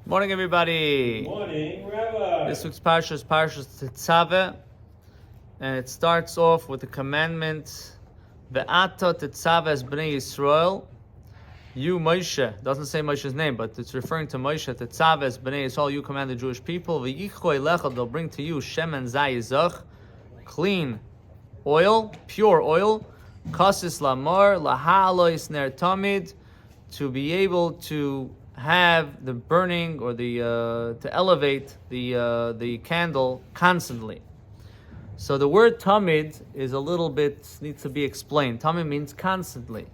Morning, everybody. Morning, Rabbi. This week's parsha is Parshas Tetzaveh, and it starts off with the commandment, Ve'ata Tetzaveh es Bnei Yisrael. You, Moshe, doesn't say Moshe's name, but it's referring to Moshe. Tetzaveh es Bnei Yisrael, you command the Jewish people. Ve'yichoi lecha, they'll bring to you shemen zayizach, clean oil, pure oil, kasis lamar, lahalois ner tamid, to be able to have the burning or the to elevate the candle constantly. So the word tamid is a little bit needs to be explained. Tamid means constantly,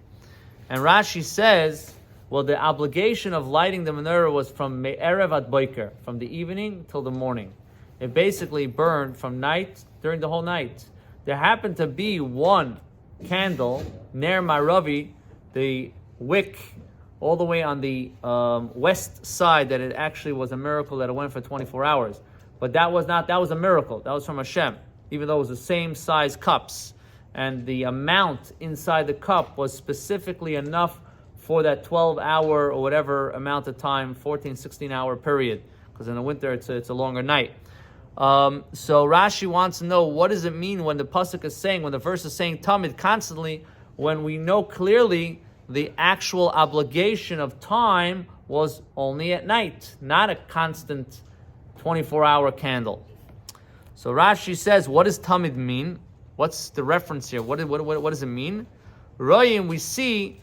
and Rashi says, well, the obligation of lighting the menorah was from me'erev ad boiker, from the evening till the morning. It basically burned from night during the whole night. There happened to be one candle ner maravi, the wick, all the way on the west side, that it actually was a miracle that it went for 24 hours. But that was a miracle. That was from Hashem, even though it was the same size cups. And the amount inside the cup was specifically enough for that 12-hour or whatever amount of time, 14, 16-hour period. Because in the winter, it's a longer night. So Rashi wants to know, what does it mean when the pasuk is saying, when the verse is saying tamid constantly, when we know clearly the actual obligation of time was only at night, not a constant 24-hour candle. So Rashi says, what does tamid mean? What's the reference here? What does it mean? Royim, we see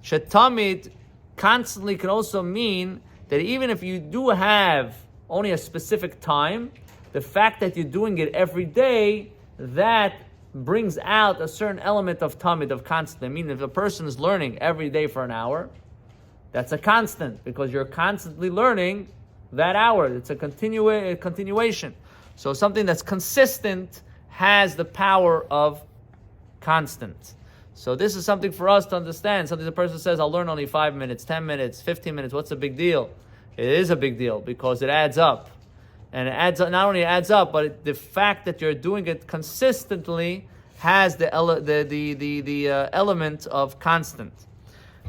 shetamid constantly can also mean that even if you do have only a specific time, the fact that you're doing it every day, that brings out a certain element of tamid, of constant. I mean, if a person is learning every day for an hour, that's a constant, because you're constantly learning that hour. It's a continuation. So something that's consistent has the power of constant. So this is something for us to understand. Something the person says, I'll learn only 5 minutes, 10 minutes, 15 minutes. What's the big deal? It is a big deal because it adds up. And it adds up, not only adds up, but the fact that you're doing it consistently has the element of constant.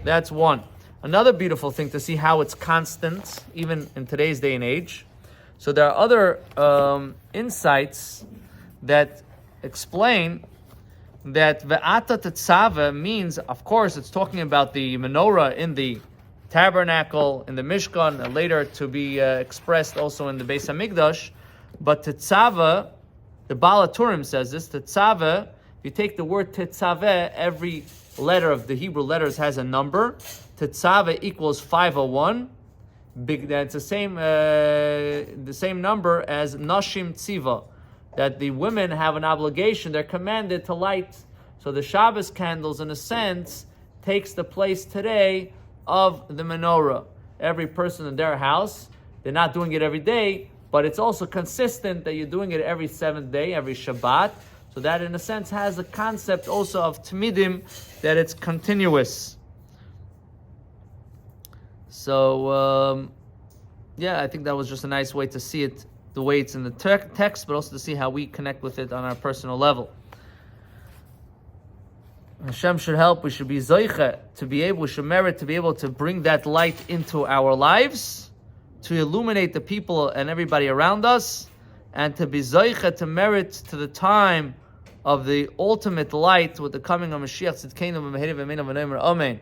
That's one. Another beautiful thing to see how it's constant, even in today's day and age. So there are other insights that explain that Ve'ata Tetzaveh means, of course, it's talking about the menorah in the tabernacle, in the Mishkan, and later to be expressed also in the Beis HaMikdash. But Tetzaveh, the Baal HaTurim says this, Tetzaveh, if you take the word Tetzaveh, every letter of the Hebrew letters has a number. Tetzaveh equals 501. That's the same number as Nashim Tziva, that the women have an obligation, they're commanded to light. So the Shabbos candles, in a sense, takes the place today of the menorah. Every person in their house, they're not doing it every day, but it's also consistent that you're doing it every seventh day, every Shabbat. So that, in a sense, has a concept also of tmidim, that it's continuous. So, I think that was just a nice way to see it, the way it's in the text, but also to see how we connect with it on our personal level. Hashem should help. We should be zoiche to be able, we should merit to be able to bring that light into our lives, to illuminate the people and everybody around us, and to be zoiche to merit to the time of the ultimate light with the coming of Mashiach Tzidkeinu v'Mehirim v'Meinu v'Neimer. Amen.